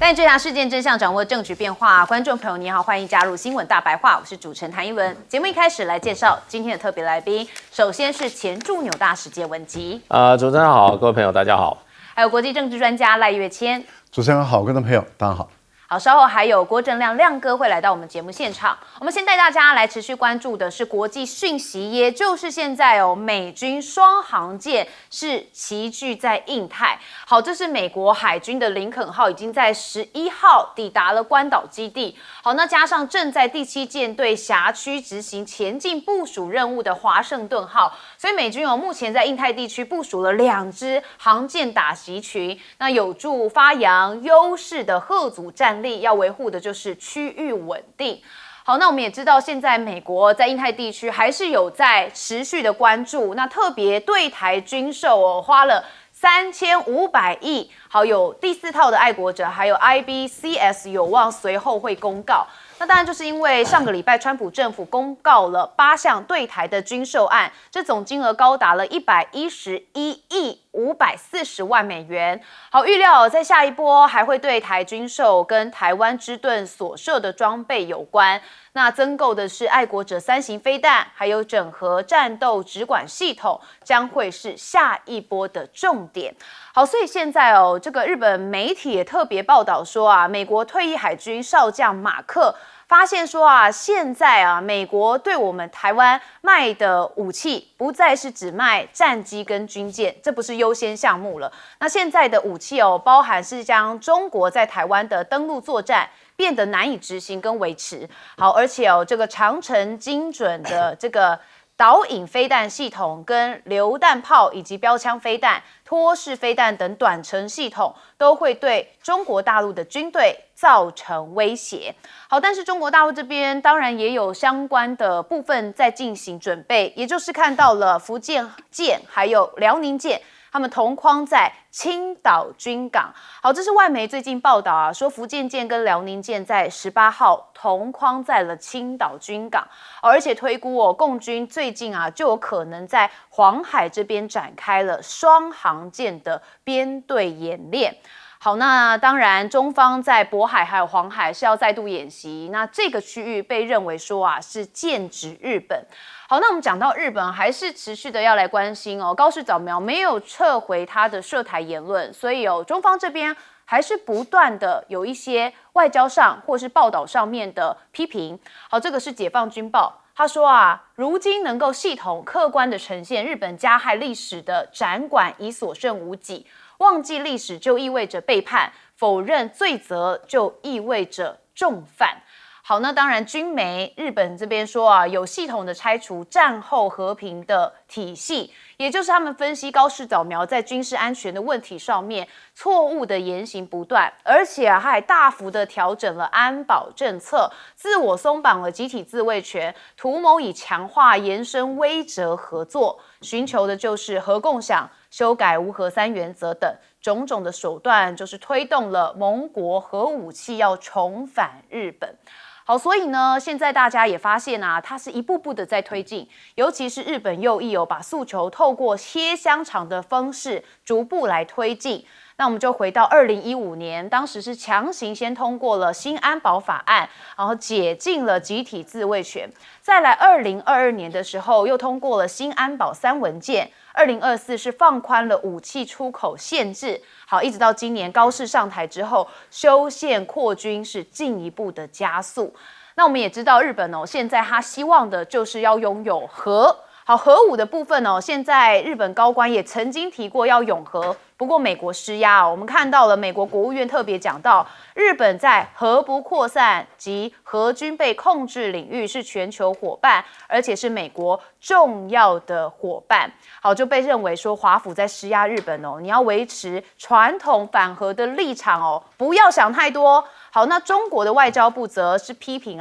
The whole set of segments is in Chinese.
带追查事件真相，掌握政局变化。观众朋友，你好，欢迎加入新闻大白话，我是主持人谭一伦。节目一开始来介绍今天的特别来宾，首先是前驻纽大使谢文吉。主持人好，各位朋友大家好。还有国际政治专家赖月谦。主持人好，观众朋友大家好。好，稍后还有郭正亮亮哥会来到我们节目现场。我们先带大家来持续关注的是国际讯息，也就是现在美军双航舰是齐聚在印太。好，这是美国海军的林肯号已经在11号抵达了关岛基地。好，那加上正在第7舰队辖区执行前进部署任务的华盛顿号，所以美军目前在印太地区部署了2支航舰打击群，那有助发扬优势的吓阻战力，要维护的就是区域稳定。好，那我们也知道，现在美国在印太地区还是有在持续的关注，那特别对台军售花了3500亿。好，有第4套的爱国者，还有 IBCS 有望随后会公告。那当然就是因为上个礼拜川普政府公告了8项对台的军售案，这总金额高达了111亿540万美元。好，预料在下一波还会对台军售跟台湾之盾所设的装备有关。那增购的是爱国者3型飞弹，还有整合战斗直管系统，将会是下一波的重点。好，所以现在这个日本媒体也特别报道说美国退役海军少将马克发现说现在美国对我们台湾卖的武器不再是只卖战机跟军舰，这不是优先项目了。那现在的武器包含是将中国在台湾的登陆作战变得难以执行跟维持。好，而且这个长程精准的这个导引飞弹系统跟榴弹炮以及标枪飞弹、托式飞弹等短程系统都会对中国大陆的军队造成威胁。好，但是中国大陆这边当然也有相关的部分在进行准备，也就是看到了福建舰还有辽宁舰，他们同框在青岛军港。好，这是外媒最近报道说福建舰跟辽宁舰在18号同框在了青岛军港，而且推估共军最近就有可能在黄海这边展开了双航舰的编队演练。好，那当然中方在渤海还有黄海是要再度演习，那这个区域被认为说是剑指日本。好，那我们讲到日本还是持续的要来关心高市早苗没有撤回他的涉台言论，所以中方这边还是不断的有一些外交上或是报道上面的批评。好，这个是解放军报，他说如今能够系统客观的呈现日本加害历史的展馆已所剩无几，忘记历史就意味着背叛，否认罪责就意味着重犯。好，那当然军媒日本这边说有系统的拆除战后和平的体系，也就是他们分析高市早苗在军事安全的问题上面错误的言行不断，而且他还大幅的调整了安保政策，自我松绑了集体自卫权，图谋以强化延伸威慑合作，寻求的就是核共享、修改无核3原则等种种的手段，就是推动了盟国核武器要重返日本。好，所以呢，现在大家也发现它是一步步的在推进，尤其是日本右翼把诉求透过切香肠的方式逐步来推进。那我们就回到2015年，当时是强行先通过了新安保法案，然后解禁了集体自卫权。再来2022年的时候，又通过了新安保3文件。2024是放宽了武器出口限制。好，一直到今年高市上台之后，修宪扩军是进一步的加速。那我们也知道，日本现在他希望的就是要拥有核。好，核武的部分现在日本高官也曾经提过要拥核，不过美国施压我们看到了美国国务院特别讲到，日本在核不扩散及核军备控制领域是全球伙伴，而且是美国重要的伙伴。好，就被认为说华府在施压日本你要维持传统反核的立场不要想太多。好，那中国的外交部则是批评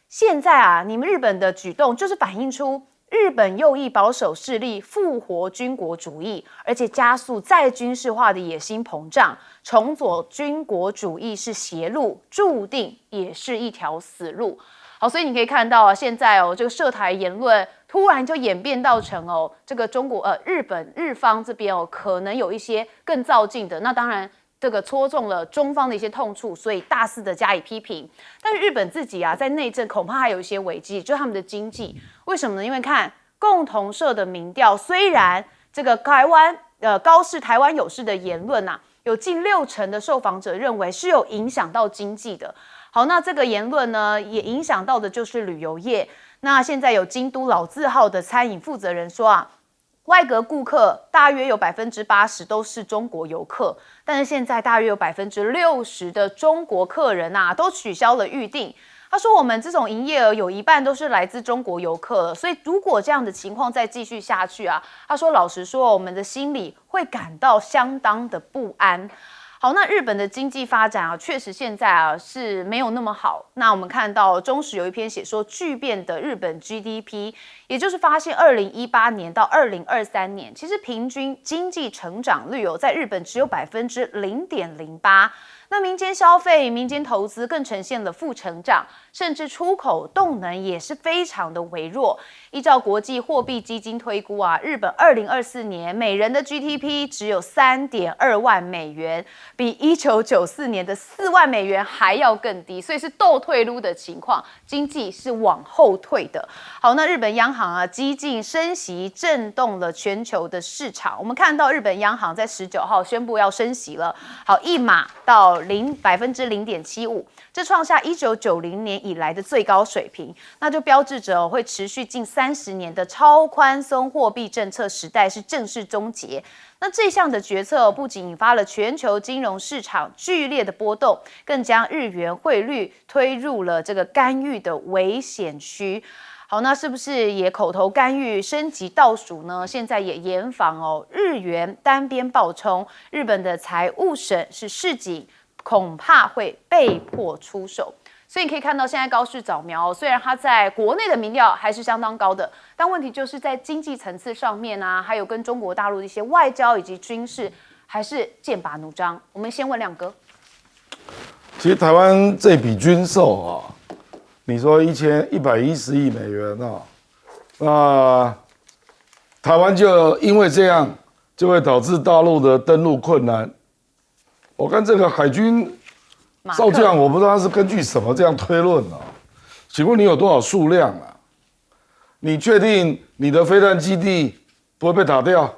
现在你们日本的举动就是反映出日本右翼保守势力复活军国主义，而且加速再军事化的野心膨胀，重左军国主义是邪路，注定也是一条死路。好，所以你可以看到现在这个涉台言论突然就演变到成这个日本日方这边可能有一些更躁进的。那当然这个戳中了中方的一些痛处，所以大肆的加以批评。但是日本自己啊，在内政恐怕还有一些危机，就是他们的经济。为什么呢？因为看共同社的民调，虽然这个高市台湾有事的言论啊，有近60%的受访者认为是有影响到经济的。好，那这个言论呢，也影响到的就是旅游业。那现在有京都老字号的餐饮负责人说啊，外国顾客大约有80%都是中国游客，但是现在大约有60%的中国客人啊都取消了预订。他说我们这种营业额有一半都是来自中国游客，所以如果这样的情况再继续下去啊，他说老实说，我们的心里会感到相当的不安。好，那日本的经济发展啊，确实现在啊是没有那么好。那我们看到中时有一篇写说巨变的日本 GDP， 也就是发现2018年到2023年，其实平均经济成长率在日本只有0.08%。那民间消费、民间投资更呈现了负成长，甚至出口动能也是非常的微弱。依照国际货币基金推估啊，日本2024年每人的 GDP 只有3.2万美元，比1994年的4万美元还要更低，所以是倒退路的情况，经济是往后退的。好，那日本央行啊激进升息，震动了全球的市场。我们看到日本央行在19号宣布要升息了，好，1码到0.75%，这创下1990年以来的最高水平，那就标志着会持续近30年的超宽松货币政策时代是正式终结。那这项的决策不仅引发了全球金融市场剧烈的波动，更将日元汇率推入了这个干预的危险区。好，那是不是也口头干预升级倒数呢？现在也严防日元单边暴冲，日本的财务省是示警，恐怕会被迫出手。所以你可以看到，现在高市早苗虽然它在国内的民调还是相当高的，但问题就是在经济层次上面啊，还有跟中国大陆的一些外交以及军事，还是剑拔弩张。我们先问亮哥，其实台湾这笔军售啊，你说110亿美元啊，那台湾就因为这样，就会导致大陆的登陆困难。我看这个海军少将，我不知道他是根据什么这样推论啊？请问你有多少数量啊？你确定你的飞弹基地不会被打掉？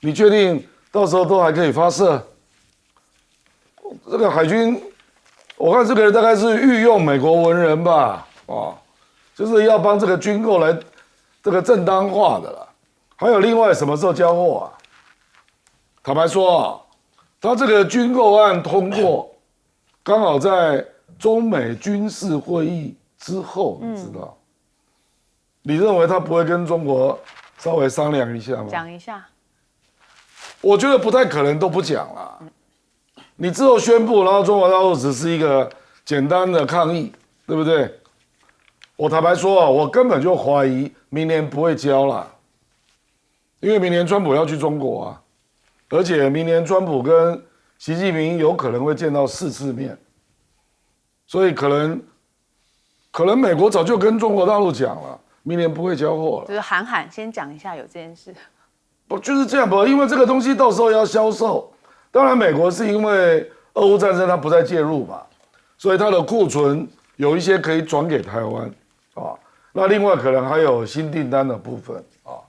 你确定到时候都还可以发射？这个海军，我看这个人大概是御用美国文人吧，就是要帮这个军购来这个正当化的啦。还有另外什么时候交货啊？坦白说啊，他这个军购案通过，刚好在中美军事会议之后，你知道？你认为他不会跟中国稍微商量一下吗？讲一下。我觉得不太可能都不讲啦。你之后宣布，然后中国大陆只是一个简单的抗议，对不对？我坦白说啊，我根本就怀疑明年不会交啦，因为明年川普要去中国啊，而且明年川普跟习近平有可能会见到4次面，所以可能美国早就跟中国大陆讲了，明年不会交货了。就是喊先讲一下有这件事。不就是这样吧？因为这个东西到时候要销售，当然美国是因为俄乌战争它不再介入嘛，所以它的库存有一些可以转给台湾啊。那另外可能还有新订单的部分啊。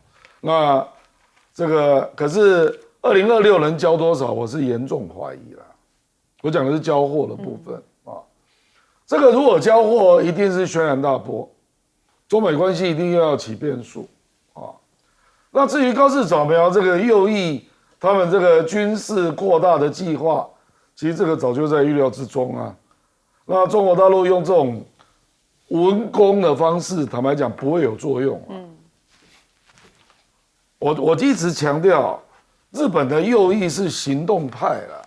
那这个可是2026能交多少，我是严重怀疑啦。我讲的是交货的部分啊。这个如果交货，一定是轩然大波，中美关系一定要起变数啊。那至于高市早苗这个右翼他们这个军事扩大的计划，其实这个早就在预料之中啊。那中国大陆用这种文攻的方式，坦白讲不会有作用啊。我一直强调，日本的右翼是行动派啦，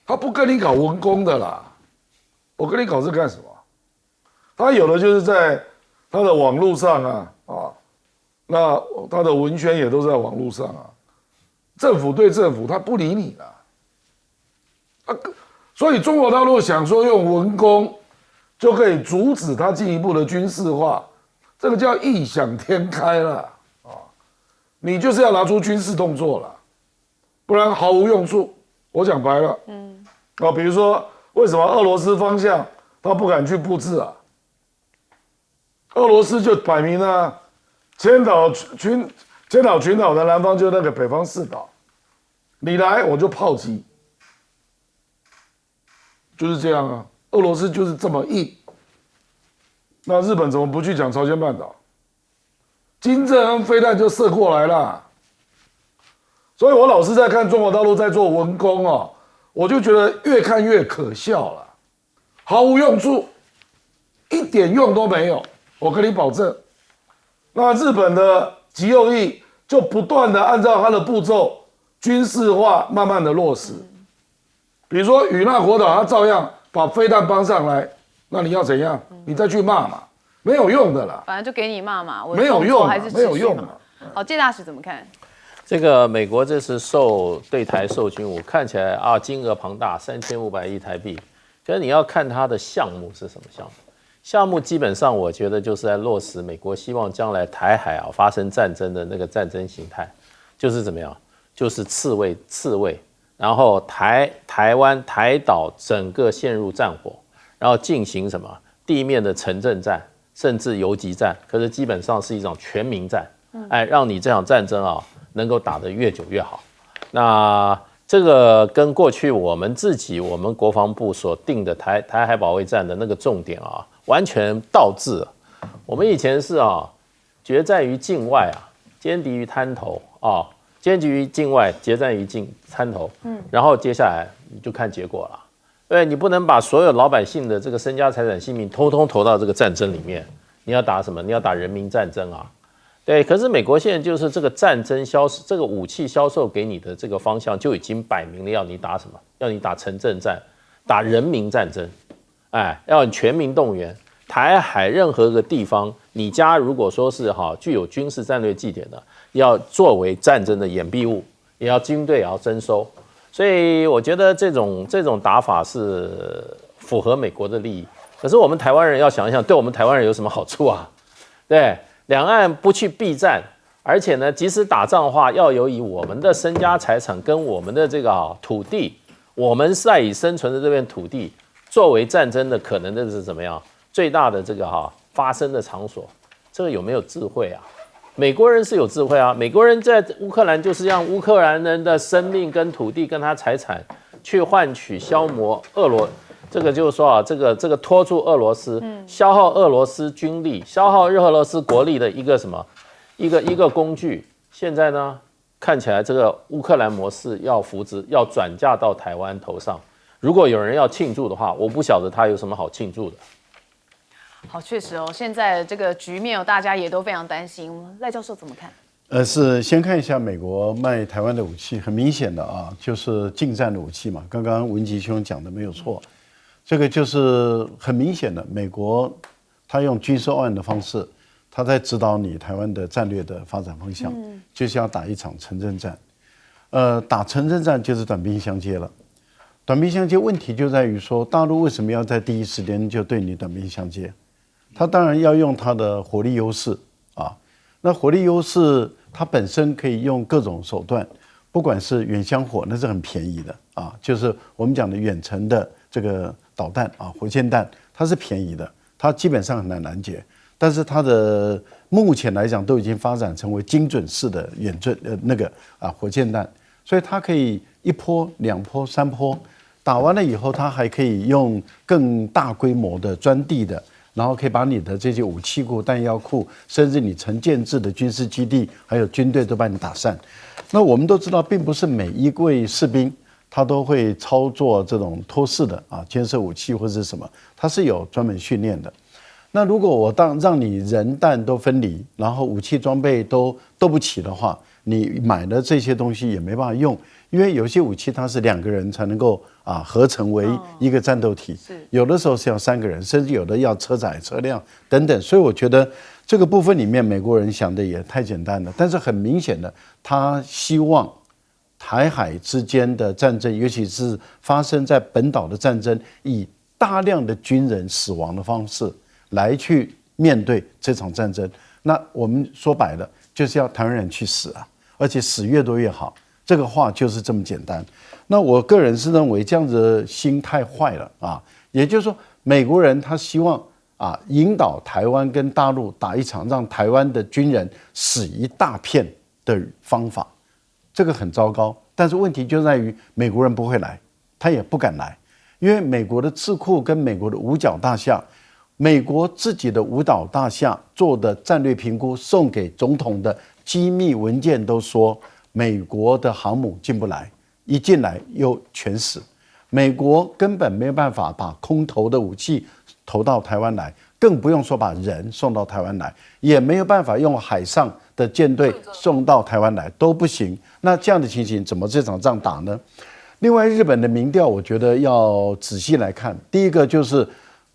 他不跟你搞文攻的啦。我跟你搞这干什么？他有的就是在他的网络上啊，那他的文宣也都在网络上啊。政府对政府，他不理你了。所以中国大陆想说用文攻就可以阻止他进一步的军事化，这个叫异想天开了啊！你就是要拿出军事动作了，不然毫无用处我讲白了，比如说为什么俄罗斯方向他不敢去布置啊？俄罗斯就摆明了，千岛群岛的南方就是那个北方四岛，你来我就炮击，就是这样啊。俄罗斯就是这么硬。那日本怎么不去讲朝鲜半岛？金正恩飞弹就射过来了。所以我老是在看中国大陆在做文攻哦，我就觉得越看越可笑了，毫无用处，一点用都没有。我跟你保证，那日本的极右翼就不断的按照他的步骤军事化，慢慢的落实。比如说与那国岛，他照样把飞弹搬上来，那你要怎样？你再去骂嘛，没有用的啦。反正就给你骂嘛，没有用，还是没有用嘛。好，介大使怎么看？这个美国这次对台售军武，看起来啊金额庞大，3500亿台币。可是你要看它的项目是什么项目？项目基本上我觉得就是在落实美国希望将来台海啊发生战争的那个战争形态，就是怎么样？就是刺猬，然后台湾台岛整个陷入战火，然后进行什么地面的城镇战，甚至游击战。可是基本上是一场全民战，让你这场战争啊能够打得越久越好。那这个跟过去我们国防部所定的台海保卫战的那个重点啊，完全倒置了。我们以前是决战于境外歼敌于滩头歼敌于境外，决战于滩头。然后接下来你就看结果了。对，你不能把所有老百姓的这个身家财产性命通通投到这个战争里面。你要打什么？你要打人民战争啊。对，可是美国现在就是这个战争这个武器销售给你的这个方向就已经摆明了要你打什么？要你打城镇战，打人民战争，要你全民动员。台海任何一个地方，你家如果说是具有军事战略据点的，要作为战争的掩蔽物，也要军队也要征收。所以我觉得这种打法是符合美国的利益。可是我们台湾人要想一想，对我们台湾人有什么好处啊？对。两岸不去避战，而且呢，即使打仗的话，要以我们的身家财产跟我们的这个土地，我们赖以生存的这片土地，作为战争的可能的是怎么样最大的这个发生的场所，这个有没有智慧啊？美国人是有智慧啊，美国人在乌克兰就是让乌克兰人的生命跟土地跟他财产去换取消磨这个就是说这个拖住俄罗斯，消耗俄罗斯军力，消耗俄罗斯国力的一个什么一个工具。现在呢，看起来这个乌克兰模式要扶植，要转嫁到台湾头上。如果有人要庆祝的话，我不晓得他有什么好庆祝的。好，确实现在这个局面大家也都非常担心。赖教授怎么看？是先看一下美国卖台湾的武器，很明显的就是近战的武器嘛。刚刚文吉兄讲的没有错。这个就是很明显的，美国他用军售案的方式，他在指导你台湾的战略的发展方向，就是要打一场城镇战。打城镇战就是短兵相接了。短兵相接问题就在于说，大陆为什么要在第一时间就对你短兵相接？他当然要用他的火力优势那火力优势，它本身可以用各种手段，不管是远香火，那是很便宜的就是我们讲的远程的这个导弹火箭弹，它是便宜的，它基本上很难拦截。但是它的目前来讲都已经发展成为精准式的远阵火箭弹，所以它可以1波、2波、3波打完了以后，它还可以用更大规模的钻地的，然后可以把你的这些武器库、弹药库，甚至你曾建制的军事基地还有军队都把你打散。那我们都知道，并不是每一位士兵他都会操作这种托式的监射武器或者是什么，他是有专门训练的。那如果我让你人弹都分离，然后武器装备都不齐的话，你买的这些东西也没办法用，因为有些武器它是2个人才能够合成为一个战斗体，有的时候是要3个人，甚至有的要车载车辆等等。所以我觉得这个部分里面美国人想的也太简单了，但是很明显的，他希望台海之间的战争，尤其是发生在本岛的战争，以大量的军人死亡的方式来去面对这场战争。那我们说白了，就是要台湾人去死而且死越多越好。这个话就是这么简单。那我个人是认为这样子的心太坏了啊，也就是说，美国人他希望引导台湾跟大陆打一场让台湾的军人死一大片的方法，这个很糟糕。但是问题就在于美国人不会来，他也不敢来，因为美国的智库跟美国的五角大厦，美国自己的五角大厦做的战略评估，送给总统的机密文件都说，美国的航母进不来，一进来又全死。美国根本没有办法把空投的武器投到台湾来，更不用说把人送到台湾来，也没有办法用海上的舰队送到台湾来，都不行。那这样的情形，怎么这场仗打呢？另外，日本的民调，我觉得要仔细来看。第一个就是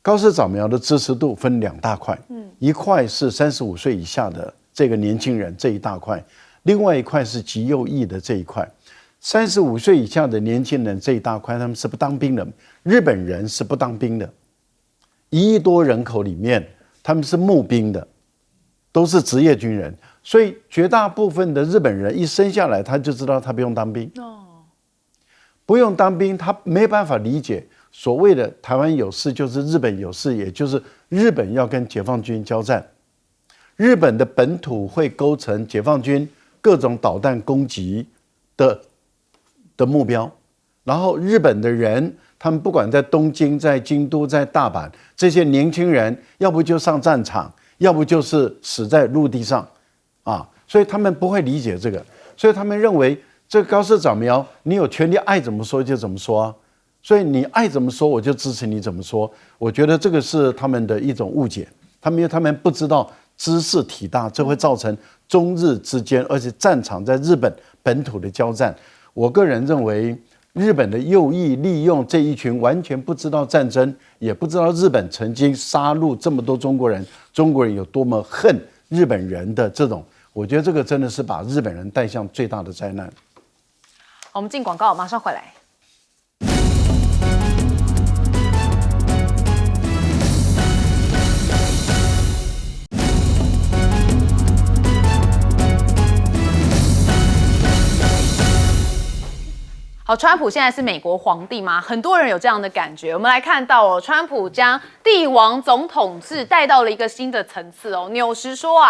高市早苗的支持度分2大块，一块是35岁以下的这个年轻人这一大块，另外一块是极右翼的这一块。35岁以下的年轻人这一大块，他们是不当兵的。日本人是不当兵的，1亿多人口里面，他们是募兵的，都是职业军人。所以绝大部分的日本人一生下来，他就知道他不用当兵。不用当兵，他没办法理解所谓的台湾有事就是日本有事，也就是日本要跟解放军交战，日本的本土会构成解放军各种导弹攻击的目标。然后日本的人，他们不管在东京、在京都、在大阪，这些年轻人要不就上战场，要不就是死在陆地上，所以他们不会理解这个，所以他们认为这个高市早苗，你有权利爱怎么说就怎么说啊，所以你爱怎么说我就支持你怎么说。我觉得这个是他们的一种误解，他们不知道知识体大，这会造成中日之间，而且战场在日本本土的交战。我个人认为，日本的右翼利用这一群完全不知道战争，也不知道日本曾经杀戮这么多中国人，中国人有多么恨日本人的这种，我觉得这个真的是把日本人带向最大的灾难。我们进广告，马上回来。好，川普现在是美国皇帝吗？很多人有这样的感觉。我们来看到川普将帝王总统制带到了一个新的层次哦。纽时说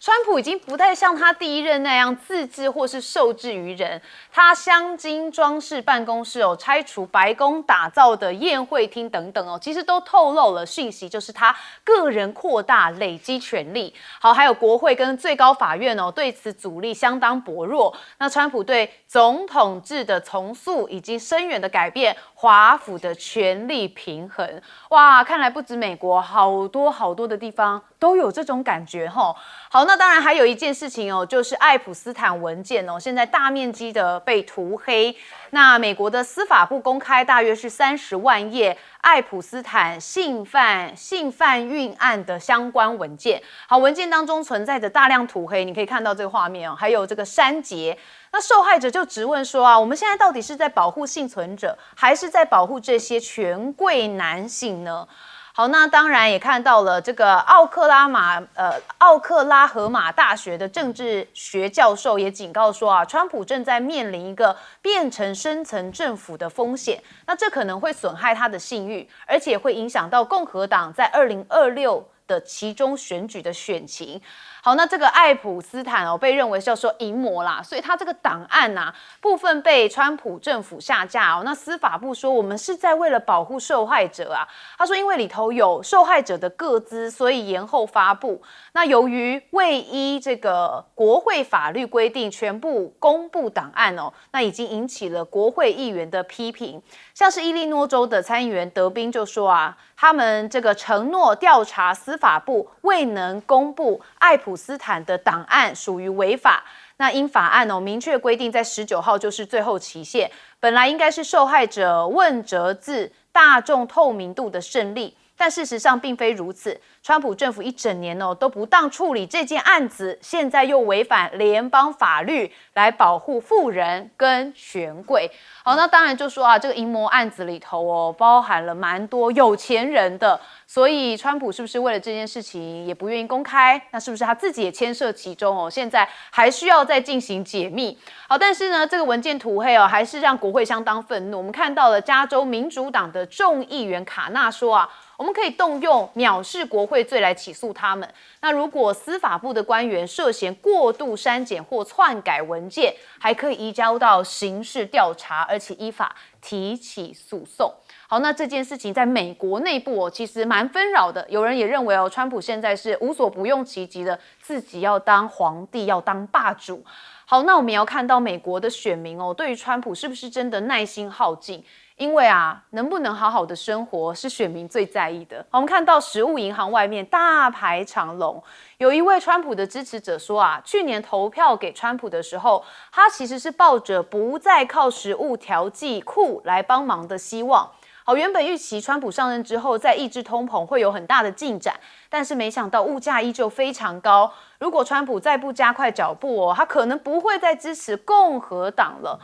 川普已经不再像他第一任那样自治或是受制于人，他镶金装饰办公室拆除白宫打造的宴会厅等等其实都透露了讯息，就是他个人扩大累积权力。好，还有国会跟最高法院对此阻力相当薄弱。那川普对总统制的重塑以及深远的改变华府的权力平衡。哇，看来不止美国，好多的地方都有这种感觉齁。好，那当然还有一件事情就是爱普斯坦文件现在大面积的被涂黑。那美国的司法部公开大约是30万页爱普斯坦性贩运案的相关文件。好，文件当中存在着大量涂黑，你可以看到这个画面还有这个删节。那受害者就质问说我们现在到底是在保护幸存者，还是在保护这些权贵男性呢？好，那当然也看到了这个奥克拉荷马大学的政治学教授也警告说川普正在面临一个变成深层政府的风险，那这可能会损害他的信誉，而且会影响到共和党在2026的期中选举的选情。好，那这个爱普斯坦被认为是要说淫魔啦，所以他这个档案部分被川普政府下架那司法部说我们是在为了保护受害者他说因为里头有受害者的个资，所以延后发布。那由于未依这个国会法律规定全部公布档案那已经引起了国会议员的批评。像是伊利诺州的参议员德宾就说他们这个承诺调查司法部未能公布爱普斯坦的档案属于违法。那因法案明确规定在19号就是最后期限，本来应该是受害者问责制大众透明度的胜利，但事实上并非如此。川普政府一整年都不当处理这件案子，现在又违反联邦法律来保护富人跟权贵。好，那当然就说这个淫魔案子里头包含了蛮多有钱人的，所以川普是不是为了这件事情也不愿意公开？那是不是他自己也牵涉其中现在还需要再进行解密。好，但是呢，这个文件涂黑还是让国会相当愤怒。我们看到了加州民主党的众议员卡纳说我们可以动用藐视国会罪来起诉他们。那如果司法部的官员涉嫌过度删减或篡改文件，还可以移交到刑事调查，而且依法提起诉讼。好，那这件事情在美国内部其实蛮纷扰的。有人也认为川普现在是无所不用其极的，自己要当皇帝，要当霸主。好，那我们也要看到美国的选民对于川普是不是真的耐心耗尽？因为能不能好好的生活是选民最在意的。我们看到食物银行外面大排长龙，有一位川普的支持者说去年投票给川普的时候，他其实是抱着不再靠食物调剂库来帮忙的希望。好，原本预期川普上任之后，在抑制通膨会有很大的进展，但是没想到物价依旧非常高。如果川普再不加快脚步他可能不会再支持共和党了。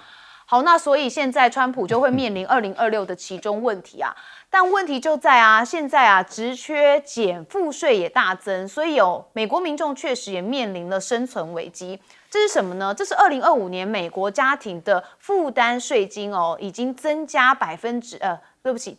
好，那所以现在川普就会面临2026的其中问题但问题就在现在职缺减赋税也大增，所以美国民众确实也面临了生存危机。这是什么呢？这是2025年美国家庭的负担税金已经增加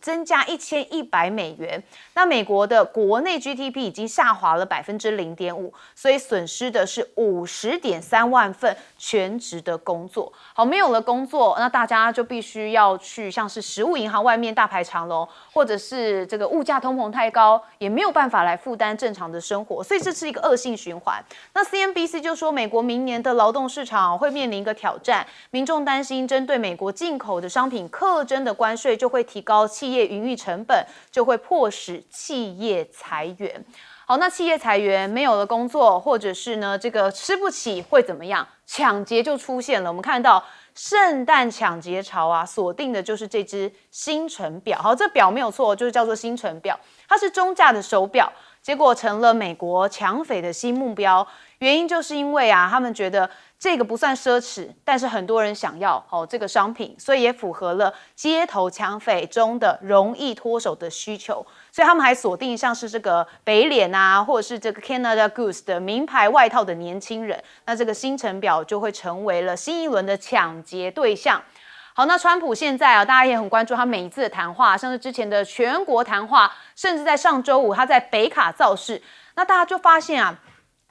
增加$1100。那美国的国内 GDP 已经下滑了0.5%，所以损失的是50.3万份全职的工作。好，没有了工作，那大家就必须要去像是食物银行外面大排长龙，或者是这个物价通膨太高，也没有办法来负担正常的生活，所以这是一个恶性循环。那 CNBC 就说，美国明年的劳动市场会面临一个挑战，民众担心针对美国进口的商品课征的关税就会提高企业营运成本，就会迫使企业裁员。好，那企业裁员没有了工作，或者是呢这个吃不起会怎么样？抢劫就出现了。我们看到圣诞抢劫潮锁定的就是这只星辰表。好，这表没有错，就是叫做星辰表，它是中价的手表，结果成了美国抢匪的新目标。原因就是因为他们觉得这个不算奢侈，但是很多人想要这个商品，所以也符合了街头抢匪中的容易脱手的需求。所以他们还锁定像是这个北脸或者是这个 Canada Goose 的名牌外套的年轻人，那这个星辰表就会成为了新一轮的抢劫对象。好，那川普现在大家也很关注他每一次的谈话，像是之前的全国谈话，甚至在上周五他在北卡造势，那大家就发现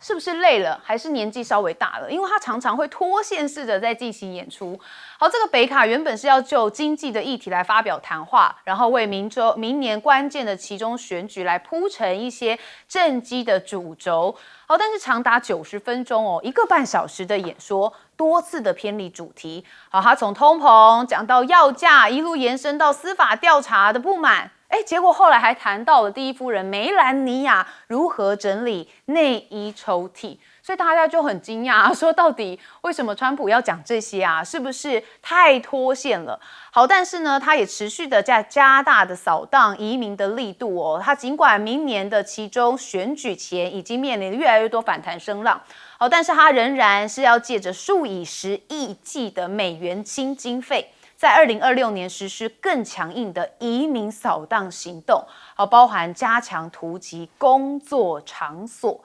是不是累了，还是年纪稍微大了？因为他常常会脱线式的在进行演出。好，这个北卡原本是要就经济的议题来发表谈话，然后为明年关键的期中选举来铺陈一些政绩的主轴。好，但是长达90分钟1个半小时的演说，多次的偏离主题。好，他从通膨讲到药价，一路延伸到司法调查的不满。结果后来还谈到了第一夫人梅兰妮亚如何整理内衣抽屉，所以大家就很惊讶，说到底为什么川普要讲这些是不是太脱线了？好，但是呢，他也持续的在加大的扫荡移民的力度他尽管明年的其中选举前已经面临越来越多反弹声浪，好，但是他仍然是要借着数以10亿计的美元新经费，在2026年实施更强硬的移民扫荡行动，包含加强突击工作场所。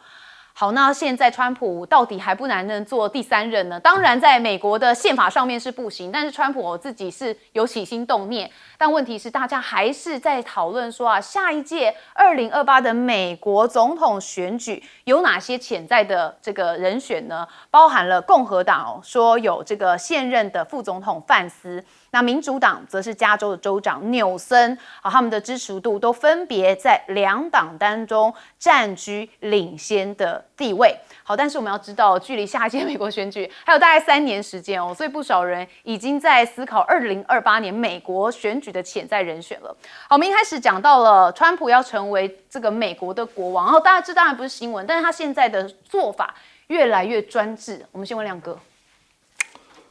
好，那现在川普到底还不能做第3任呢？当然，在美国的宪法上面是不行，但是川普自己是有起心动念。但问题是，大家还是在讨论说下一届2028的美国总统选举有哪些潜在的这个人选呢？包含了共和党说有这个现任的副总统范斯。那民主党则是加州的州长纽森，他们的支持度都分别在2党当中占据领先的地位。好，但是我们要知道，距离下一届美国选举还有大概3年时间所以不少人已经在思考2028年美国选举的潜在人选了。好，我们一开始讲到了川普要成为这个美国的国王，大家这当然不是新闻，但是他现在的做法越来越专制。我们先问亮哥。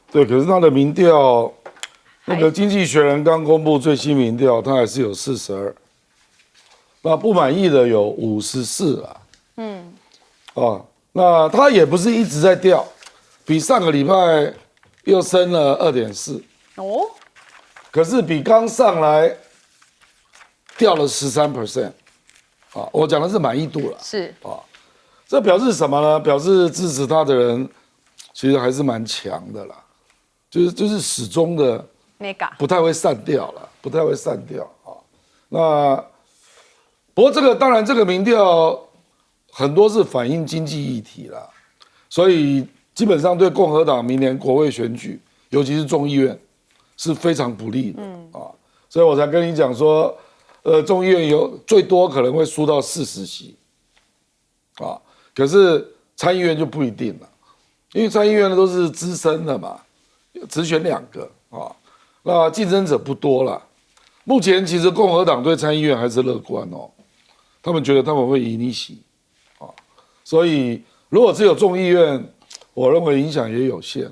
对，可是他的民调。那个《经济学人》刚公布最新民调，他还是有42，那不满意的有54啦。那它也不是一直在掉，比上个礼拜又升了2.4。哦，可是比刚上来掉了13%。我讲的是满意度了。是这表示什么呢？表示支持他的人其实还是蛮强的啦，就是始终的不太会散掉了，不太会散掉啊。那不过这个当然这个民调很多是反映经济议题啦，所以基本上对共和党明年国会选举，尤其是众议院是非常不利的所以我才跟你讲说，众议院有最多可能会输到40席可是参议院就不一定了，因为参议院的都是资深的嘛，只选2个那竞争者不多了。目前其实共和党对参议院还是乐观他们觉得他们会赢一席所以如果只有众议院，我认为影响也有限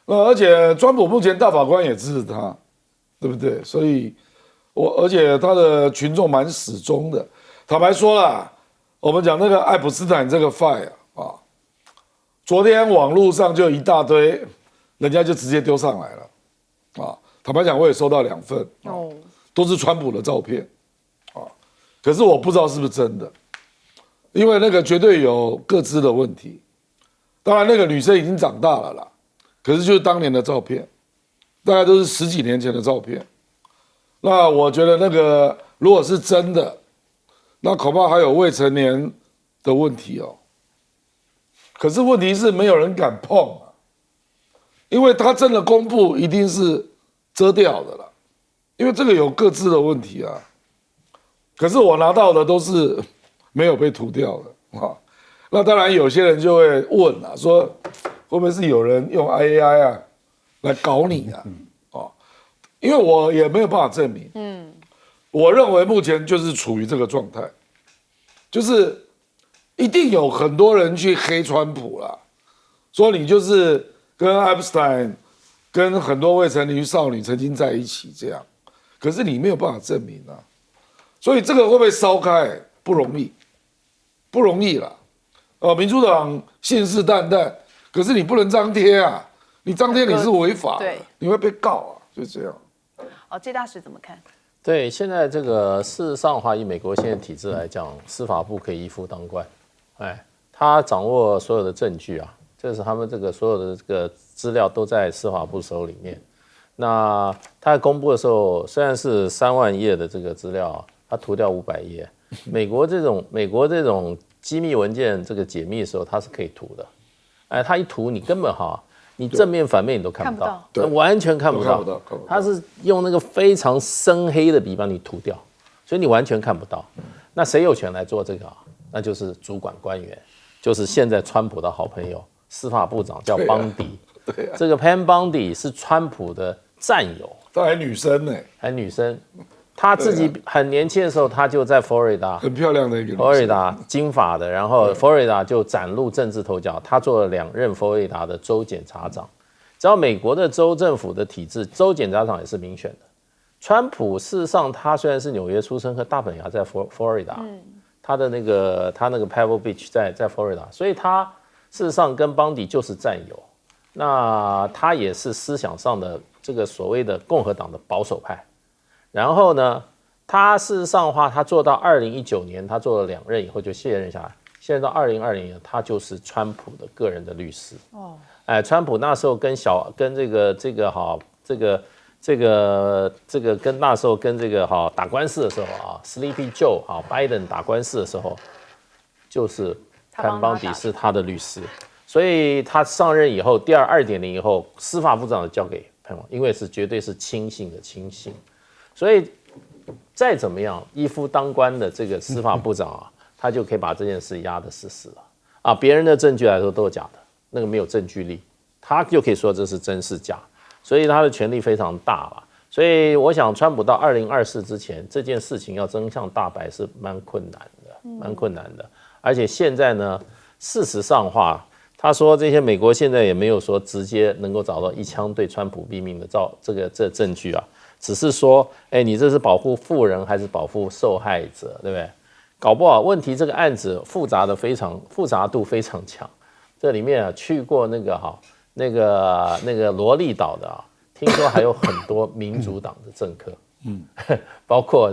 那而且川普目前大法官也支持他，对不对？所以而且他的群众蛮始终的。坦白说啦，我们讲那个爱普斯坦这个 file 昨天网络上就一大堆，人家就直接丢上来了坦白讲，我也收到2份都是川普的照片可是我不知道是不是真的，因为那个绝对有各自的问题。当然，那个女生已经长大了啦，可是就是当年的照片，大概都是10几年前的照片。那我觉得那个如果是真的，那恐怕还有未成年的问题可是问题是没有人敢碰因为他真的公布一定是遮掉的啦，因为这个有各自的问题可是我拿到的都是没有被涂掉的那当然有些人就会问说会不会是有人用 AI 来搞你因为我也没有办法证明我认为目前就是处于这个状态，就是一定有很多人去黑川普啦，说你就是跟 Epstein 跟很多未成年少女曾经在一起这样，可是你没有办法证明所以这个会不会烧开不容易，不容易啦。民主党信誓旦旦，可是你不能张贴你张贴你是违法的，你会被告就这样。谢大使怎么看？对，现在这个事实上的话，以美国现在体制来讲，司法部可以一夫当关，他掌握所有的证据这是他们这个所有的这个资料都在司法部手里面。那他公布的时候，虽然是3万页的这个资料，他涂掉500页。美国这种机密文件这个解密的时候，它是可以涂的。他一涂，你根本你正面反面你都看不到，完全看不到。他是用那个非常深黑的笔帮你涂掉，所以你完全看不到。那谁有权来做这个那就是主管官员，就是现在川普的好朋友，司法部长叫邦迪。这个 Pam Bondi 是川普的战友，她还女生呢，还女生。她自己很年轻的时候，她就在佛罗里达，很漂亮的一个女生，佛罗里达金发的，然后佛罗里达就崭露政治头角。她做了2任佛罗里达的州检察长。只要美国的州政府的体制，州检察长也是民选的。川普事实上他虽然是纽约出生，可大本营在佛罗里达，他那个 Pebble Beach 在佛罗里达，所以他事实上跟邦迪就是战友。那他也是思想上的这个所谓的共和党的保守派。然后呢，他事实上的话，他做到2019年，他做了2任以后就卸任下来。现在到2020年，他就是川普的个人的律师。川普那时候跟那时候跟这个打官司的时候Sleepy Joe Biden 打官司的时候，就是Pam Bondi是他的律师。所以他上任以后，第2.0以后，司法部长交给Pam，因为绝对是亲信的亲信。所以再怎么样一夫当关的这个司法部长他就可以把这件事压得死死了别人的证据来说都是假的，那个没有证据力，他就可以说这是真是假，所以他的权力非常大了。所以我想，川普到2024之前，这件事情要真相大白是蛮困难的，而且现在呢，事实上的话，他说这些美国现在也没有说直接能够找到一枪对川普毙命的这证据只是说，你这是保护富人还是保护受害者，对不对？搞不好问题这个案子复杂度非常强。这里面去过那个罗利岛的听说还有很多民主党的政客，包括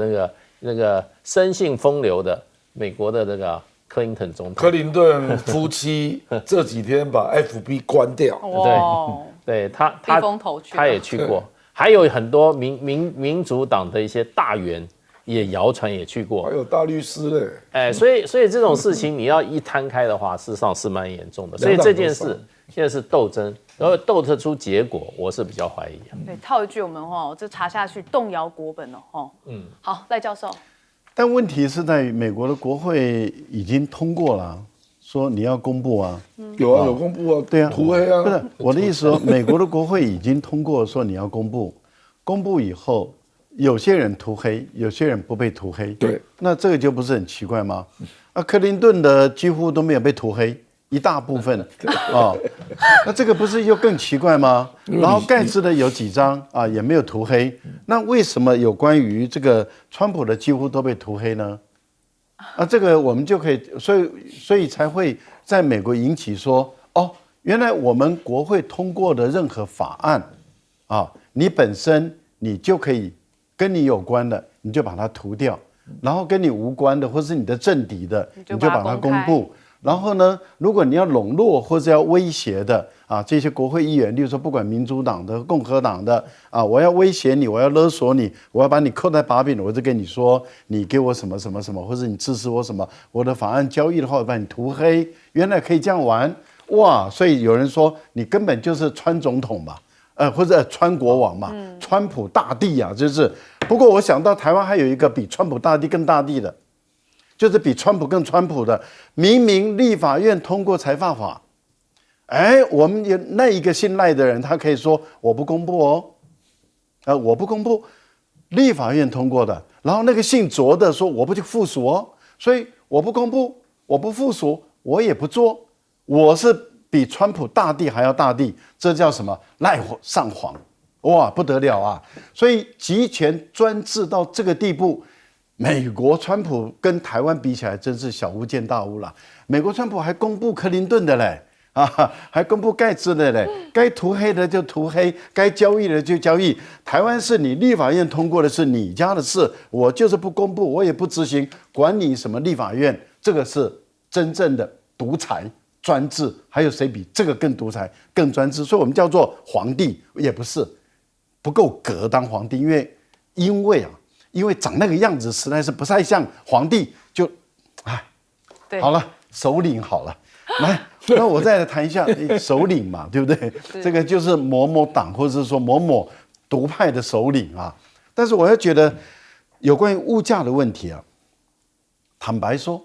那个生性风流的美国的那个克林顿总统。克林顿夫妻这几天把 FB 关掉，对他避风头去，他也去过，还有很多民主党的一些大员也谣传也去过，还有大律师嘞。所以这种事情你要一摊开的话，事实上是蛮严重的。所以这件事现在是斗争，然后斗得出结果，我是比较怀疑。对，套一句我们这查下去动摇国本了好，赖教授。但问题是在于美国的国会已经通过了，说你要公布啊。有公布啊，对啊，涂黑啊。不是我的意思说，美国的国会已经通过说你要公布，公布以后，有些人涂黑，有些人不被涂黑。对，那这个就不是很奇怪吗？克林顿的几乎都没有被涂黑。一大部分那这个不是又更奇怪吗？然后盖茨的有几张也没有涂黑，那为什么有关于这个川普的几乎都被涂黑呢？这个我们就可以，所以才会在美国引起说，原来我们国会通过的任何法案你本身你就可以跟你有关的，你就把它涂掉，然后跟你无关的或是你的政敌的，你就把它公布。然后呢，如果你要笼络或者要威胁的这些国会议员，例如说不管民主党的、共和党的我要威胁你，我要勒索你，我要把你扣在把柄，我就跟你说，你给我什么什么什么，或者你支持我什么，我的法案交易的话，我把你涂黑。原来可以这样玩哇！所以有人说你根本就是川总统嘛，或者川国王嘛，川普大帝啊，就是。不过我想到台湾还有一个比川普大帝更大帝的。就是比川普更川普的，明明立法院通过财阀法，我们有那一个信赖的人，他可以说我不公布我不公布，立法院通过的，然后那个姓卓的说我不去附属所以我不公布，我不附属，我也不做，我是比川普大帝还要大帝，这叫什么赖上皇？哇，不得了啊！所以集权专制到这个地步。美国川普跟台湾比起来，真是小巫见大巫了。美国川普还公布克林顿的嘞，还公布盖茨的嘞，该涂黑的就涂黑，该交易的就交易。台湾是你立法院通过的是你家的事，我就是不公布，我也不执行，管你什么立法院，这个是真正的独裁专制。还有谁比这个更独裁、更专制？所以我们叫做皇帝，也不是不够格当皇帝，因为长那个样子实在是不太像皇帝，好了，首领好了，来，那我再来谈一下首领嘛，对不对？这个就是某某党或者是说某某独派的首领但是我要觉得有关于物价的问题坦白说，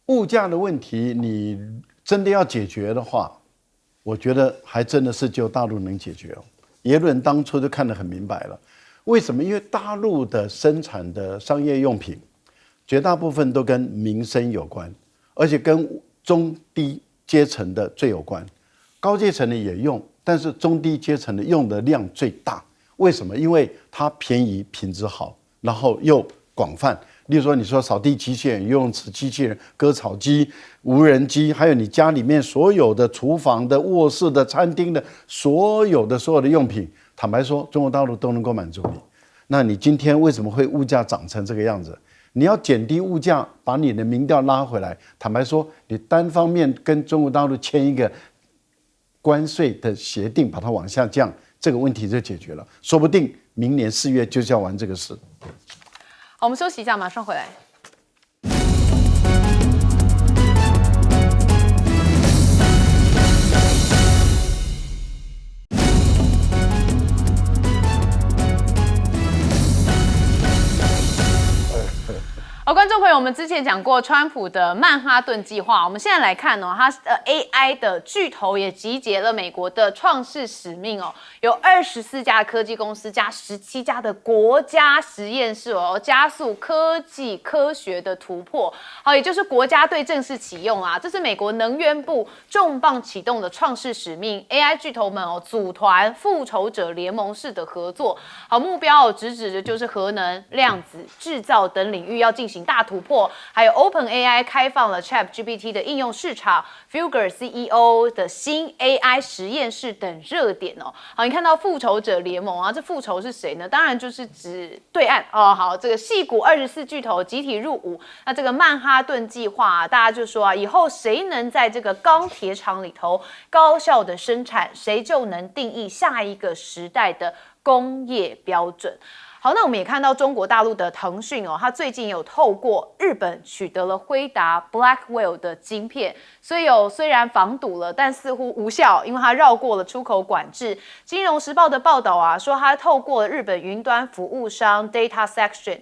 物价的问题你真的要解决的话，我觉得还真的是只有大陆能解决耶伦当初就看得很明白了。为什么？因为大陆的生产的商业用品，绝大部分都跟民生有关，而且跟中低阶层的最有关，高阶层的也用，但是中低阶层的用的量最大。为什么？因为它便宜、品质好，然后又广泛。例如说，你说扫地机器人、游泳池机器人、割草机、无人机，还有你家里面所有的厨房的、卧室的、餐厅的所有的用品。坦白说，中国大陆都能够满足你。那你今天为什么会物价涨成这个样子？你要减低物价，把你的民调拉回来。坦白说，你单方面跟中国大陆签一个关税的协定，把它往下降，这个问题就解决了。说不定明年4月就是要玩这个事。好，我们休息一下，马上回来。观众朋友，我们之前讲过川普的曼哈顿计划，我们现在来看哦，它AI 的巨头也集结了美国的创世使命哦，有24家科技公司加17家的国家实验室哦，加速科技科学的突破。好，也就是国家队正式启用啊，这是美国能源部重磅启动的创世使命 ，AI 巨头们哦组团复仇者联盟式的合作，好，目标直指的就是核能、量子、制造等领域要进行大突破，还有 OpenAI 开放了 ChatGPT 的应用市场 ，Fugger CEO 的新 AI 实验室等热点哦。好，你看到复仇者联盟啊，这复仇是谁呢？当然就是指对岸哦。好，这个矽谷24巨头集体入伍，那这个曼哈顿计划大家就说啊，以后谁能在这个钢铁厂里头高效的生产，谁就能定义下一个时代的工业标准。好，那我们也看到中国大陆的腾讯哦，它最近有透过日本取得了辉达 Blackwell 的晶片，所以虽然防堵了，但似乎无效，因为它绕过了出口管制。金融时报的报道啊，说它透过日本云端服务商 DataSection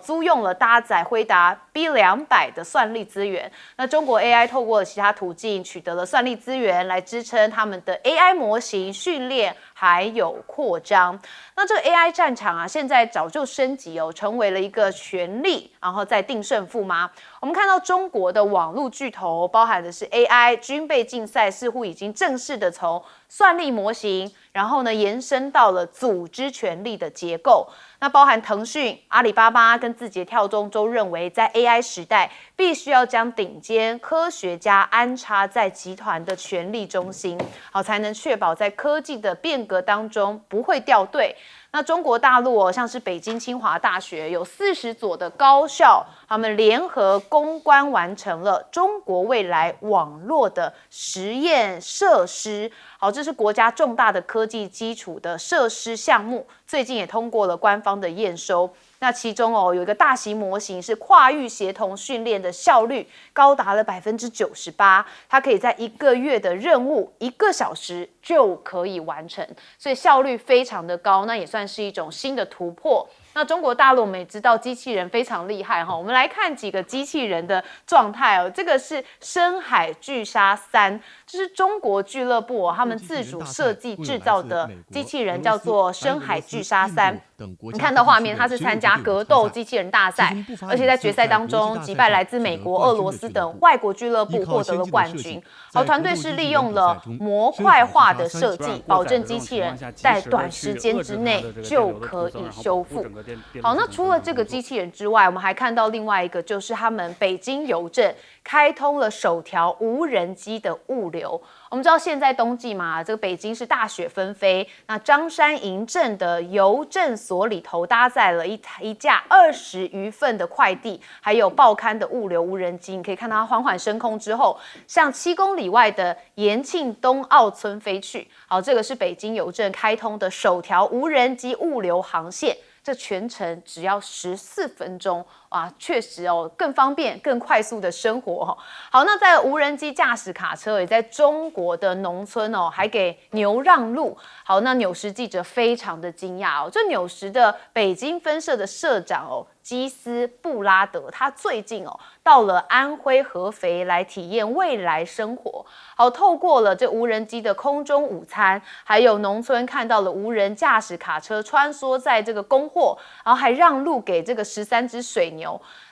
租用了搭载辉达 B200的算力资源。那中国 AI 透过了其他途径取得了算力资源，来支撑他们的 AI 模型训练还有扩张。那这个 AI 战场啊，现在早就升级哦，成为了一个权力，然后再定胜负吗？我们看到中国的网络巨头，包含的是 AI 军备竞赛，似乎已经正式的从算力模型，然后呢延伸到了组织权力的结构。那包含腾讯、阿里巴巴跟字节跳动都认为，在 AI 时代，必须要将顶尖科学家安插在集团的权力中心，好才能确保在科技的变革当中不会掉队。那中国大陆哦，像是北京清华大学有40所的高校，他们联合攻关完成了中国未来网络的实验设施。好，这是国家重大的科技基础的设施项目，最近也通过了官方的验收。那其中哦，有一个大型模型是跨域协同训练的效率高达了98%，它可以在1个月的任务1个小时就可以完成，所以效率非常的高，那也算是一种新的突破。那中国大陆我们也知道机器人非常厉害哈，我们来看几个机器人的状态哦。这个是深海巨鲨3，这是中国俱乐部哦，他们自主设计制造的机器人，叫做深海巨鲨3。你看到画面，它是参加格斗机器人大赛，而且在决赛当中击败来自美国、俄罗斯等外国俱乐部，获得了冠军。好，团队是利用了模块化的设计，保证机器人在短时间之内就可以修复。好，那除了这个机器人之外，我们还看到另外一个，就是他们北京邮政开通了首条无人机的物流。我们知道现在冬季嘛，这个北京是大雪纷飞，那张山营镇的邮政所里头搭载了一架20余份的快递，还有报刊的物流无人机。你可以看到它缓缓升空之后，向7公里外的延庆东奥村飞去。好，这个是北京邮政开通的首条无人机物流航线。这全程只要14分钟啊，确实哦，更方便、更快速的生活哦。好，那在无人机驾驶卡车也在中国的农村哦，还给牛让路。好，那纽时记者非常的惊讶哦，这纽时的北京分社的社长哦，基斯布拉德，他最近哦到了安徽合肥来体验未来生活。好，透过了这无人机的空中午餐，还有农村看到了无人驾驶卡车穿梭在这个供货，然后还让路给这个13只水牛。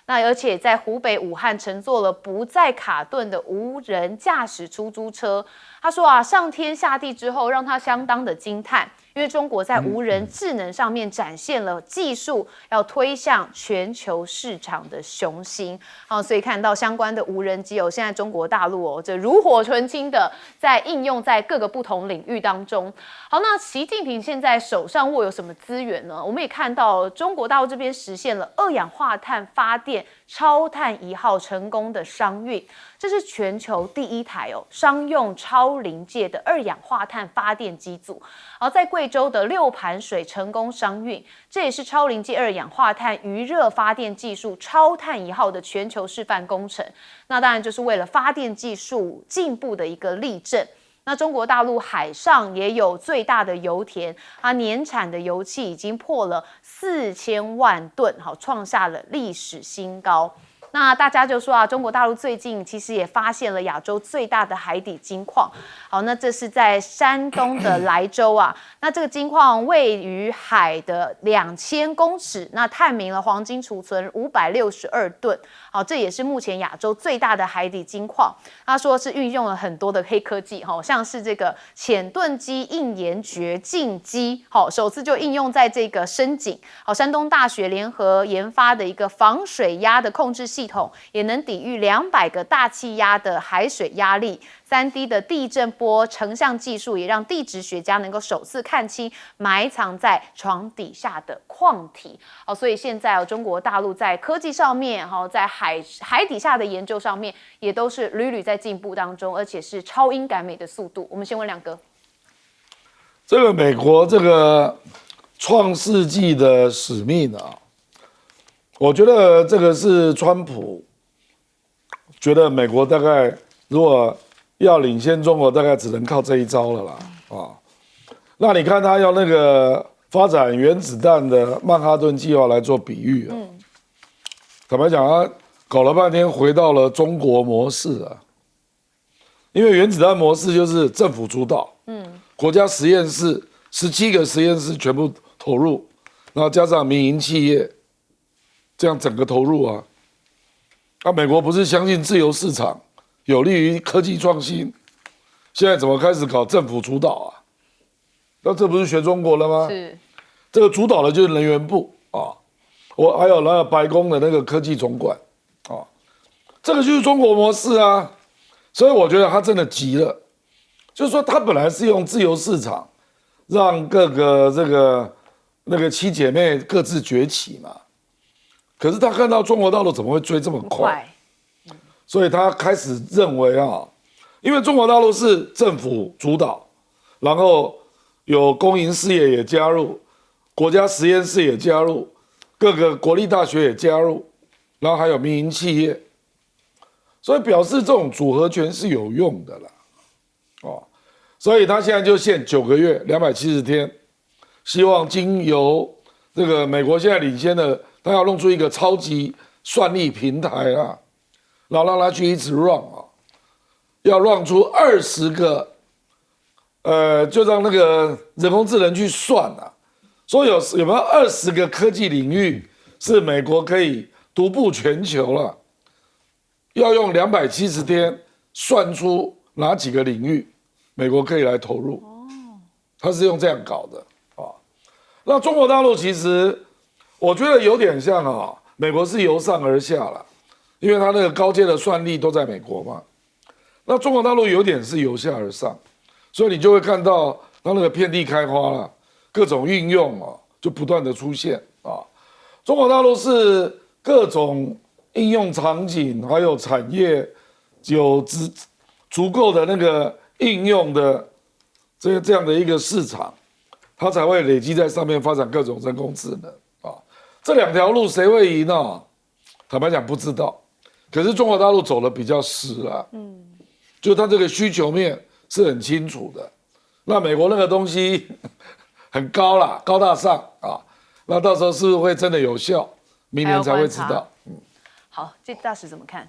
那而且在湖北武汉乘坐了不再卡顿的无人驾驶出租车。他说啊，上天下地之后，让他相当的惊叹。因为中国在无人智能上面展现了技术要推向全球市场的雄心，好，所以看到相关的无人机哦，现在中国大陆哦，这炉火纯青的在应用在各个不同领域当中。好，那习近平现在手上握有什么资源呢？我们也看到中国大陆这边实现了2氧化碳发电超碳1号成功的商运，这是全球第1台哦商用超临界的2氧化碳发电机组，而在贵州的6盘水成功商运，这也是超临界2氧化碳余热发电技术超碳1号的全球示范工程。那当然就是为了发电技术进步的一个例证。那中国大陆海上也有最大的油田，它年产的油气已经破了4000万吨，好，创下了历史新高。那大家就说啊，中国大陆最近其实也发现了亚洲最大的海底金矿。好，那这是在山东的莱州啊，那这个金矿位于海的2000公尺，那探明了黄金储存562吨。好，这也是目前亚洲最大的海底金矿。他说是运用了很多的黑科技，像是这个浅盾基硬岩掘进机，首次就应用在这个深井。好，山东大学联合研发的一个防水压的控制系统，也能抵御200个大气压的海水压力。3D 的地震波成像技术也让地质学家能够首次看清埋藏在床底下的矿体。所以现在中国大陆在科技上面，在海底下的研究上面，也都是屡屡在进步当中，而且是超英赶美的速度。我们先问亮哥，这个美国这个创世纪的使命啊，我觉得这个是川普觉得美国大概如果要领先中国，大概只能靠这一招了啦啊。那你看他用那个发展原子弹的曼哈顿计划来做比喻啊，坦白讲，他搞了半天回到了中国模式啊，因为原子弹模式就是政府主导，国家实验室17个实验室全部投入，然后加上民营企业，这样整个投入啊。那美国不是相信自由市场，有利于科技创新，现在怎么开始搞政府主导啊？那这不是学中国了吗？是这个主导的就是能源部啊，我还有那个白宫的那个科技总管啊，这个就是中国模式啊。所以我觉得他真的急了，就是说他本来是用自由市场，让各个那个七姐妹各自崛起嘛。可是他看到中国大陆怎么会追这么快，所以他开始认为啊，因为中国大陆是政府主导，然后有公营事业也加入，国家实验室也加入，各个国立大学也加入，然后还有民营企业，所以表示这种组合拳是有用的啦，哦，所以他现在就限9个月，270天，希望经由这个美国现在领先的，他要弄出一个超级算力平台啊，然后让他去一直 run 啊，要 run 出20个。就让那个人工智能去算啊，说有没有20个科技领域是美国可以独步全球了，要用270天算出哪几个领域美国可以来投入，他是用这样搞的啊。那中国大陆其实我觉得有点像啊，美国是由上而下了，因为他那个高阶的算力都在美国嘛，那中国大陆有点是由下而上。所以你就会看到它那个遍地开花了，各种运用啊，就不断的出现啊。中国大陆是各种应用场景还有产业有足够的那个应用的这样的一个市场，它才会累积在上面发展各种人工智能啊。这2条路谁会赢呢？坦白讲不知道，可是中国大陆走的比较实啊，就它这个需求面是很清楚的，那美国那个东西很高啦，高大上啊，那到时候是不是会真的有效？明年才会知道。好，这大使怎么看？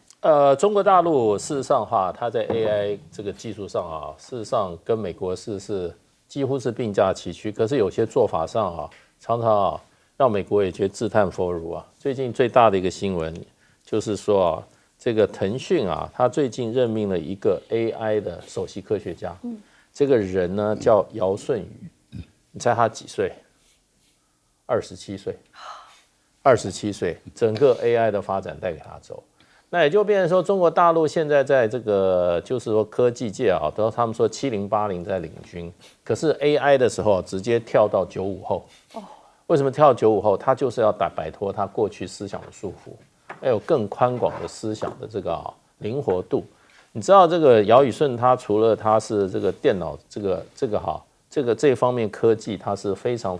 中国大陆事实上哈，它在 AI 这个技术上啊，事实上跟美国是几乎是并驾齐驱，可是有些做法上啊，常常啊让美国也觉得自叹弗如啊。最近最大的一个新闻就是说啊，这个腾讯啊，他最近任命了一个 AI 的首席科学家，这个人呢叫姚舜宇，你猜他几岁？27岁，27岁，整个 AI 的发展带给他走，那也就变成说，中国大陆现在在这个就是说科技界啊，都他们说70、80在领军，可是 AI 的时候直接跳到95后，为什么跳到95后？他就是要摆脱他过去思想的束缚。要有更宽广的思想的这个灵活度，你知道这个姚宇顺他除了他是这个电脑这方面科技他是非常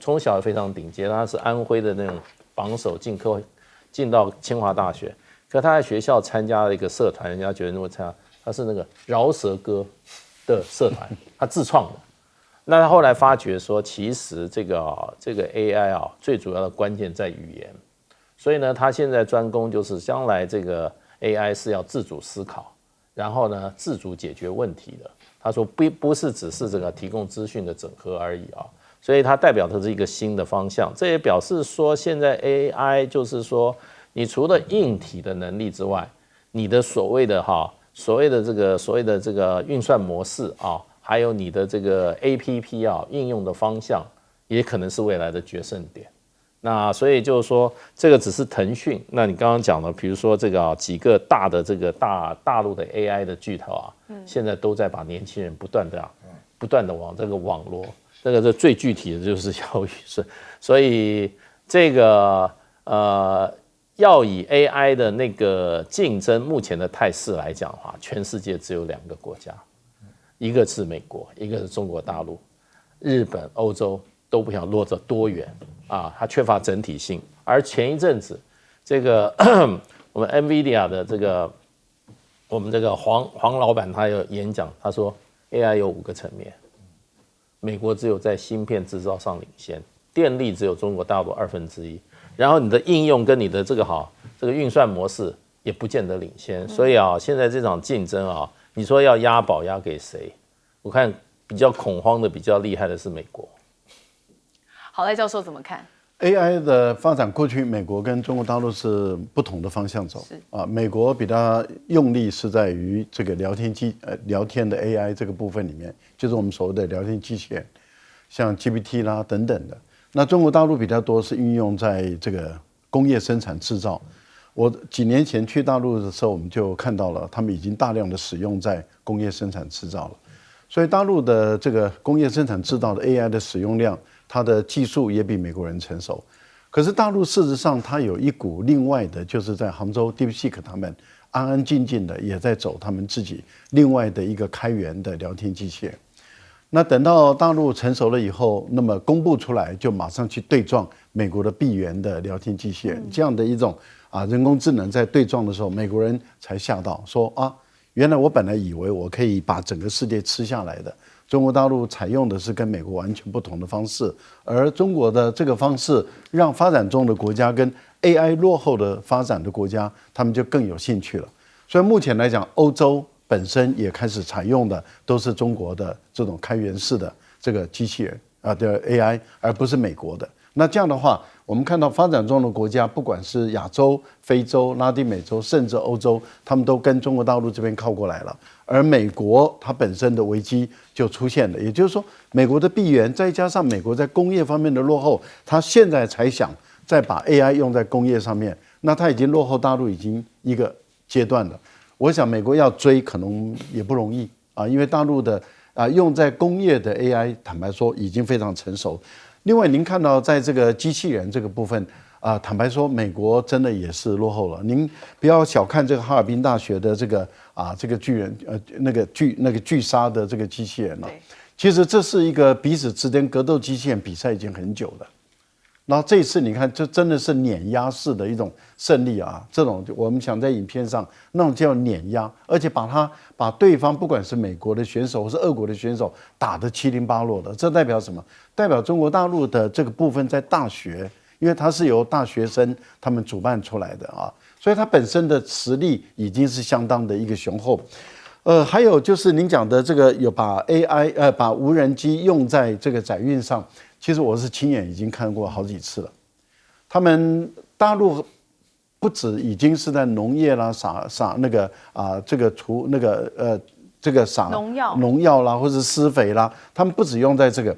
从小非常顶尖，他是安徽的那种榜首进到清华大学，可他在学校参加了一个社团，人家觉得那么他是那个饶舌歌的社团，他自创的。那他后来发觉说，其实这个 AI 最主要的关键在语言。所以呢，他现在专攻就是将来这个 AI 是要自主思考，然后呢自主解决问题的。他说不是只是这个提供资讯的整合而已啊，所以它代表的是一个新的方向。这也表示说，现在 AI 就是说，你除了硬体的能力之外，你的所谓的这个运算模式啊，还有你的这个 APP 啊应用的方向，也可能是未来的决胜点。那所以就是说，这个只是腾讯。那你刚刚讲的，比如说这个几个大的这个大陆的 AI 的巨头啊，现在都在把年轻人不断的往这个网络，这最具体的就是教育是，所以这个要以 AI 的那个竞争目前的态势来讲的话，全世界只有2个国家，一个是美国，一个是中国大陆，日本、欧洲都不想落着多远啊，它缺乏整体性。而前一阵子，这个我们 NVIDIA 的我们这个黄老板他有演讲，他说 AI 有5个层面，美国只有在芯片制造上领先，电力只有中国大陆1/2，然后你的应用跟你的这个运算模式也不见得领先，所以现在这场竞争你说要押宝押给谁？我看比较恐慌的、比较厉害的是美国。好，赖教授怎么看 AI 的发展？过去美国跟中国大陆是不同的方向走美国比较用力是在于这个聊天的 AI 这个部分里面，就是我们所谓的聊天机器人，像 GPT 啦等等的。那中国大陆比较多是运用在这个工业生产制造。我几年前去大陆的时候，我们就看到了他们已经大量的使用在工业生产制造了。所以大陆的这个工业生产制造的 AI 的使用量，它的技术也比美国人成熟。可是大陆事实上它有一股另外的，就是在杭州 DeepSeek 他们安安静静的也在走他们自己另外的一个开源的聊天机器人。那等到大陆成熟了以后，那么公布出来就马上去对撞美国的闭源的聊天机器人，这样的一种人工智能在对撞的时候，美国人才吓到说原来我本来以为我可以把整个世界吃下来的，中国大陆采用的是跟美国完全不同的方式，而中国的这个方式让发展中的国家跟 AI 落后的发展的国家，他们就更有兴趣了。所以目前来讲，欧洲本身也开始采用的都是中国的这种开源式的这个机器人的 AI， 而不是美国的。那这样的话，我们看到发展中的国家，不管是亚洲、非洲、拉丁美洲，甚至欧洲，他们都跟中国大陆这边靠过来了。而美国它本身的危机就出现了，也就是说，美国的闭源，再加上美国在工业方面的落后，它现在才想再把 AI 用在工业上面，那它已经落后大陆已经一个阶段了。我想美国要追可能也不容易因为大陆的用在工业的 AI， 坦白说已经非常成熟。另外，您看到在这个机器人这个部分坦白说，美国真的也是落后了。您不要小看这个哈尔滨大学的这个这个巨人那个巨鲨的这个机器人了。其实这是一个彼此之间格斗机器人比赛已经很久了。然后这一次你看，这真的是碾压式的一种胜利这种我们想在影片上那种叫碾压，而且把对方不管是美国的选手或是俄国的选手打得七零八落的，这代表什么？代表中国大陆的这个部分在大学，因为它是由大学生他们主办出来的所以它本身的实力已经是相当的一个雄厚。还有就是您讲的这个有把 AI 把无人机用在这个载运上。其实我是亲眼已经看过好几次了，他们大陆不止已经是在农业啦撒那个这个除那个这个撒农药啦或者施肥啦，他们不止用在这个。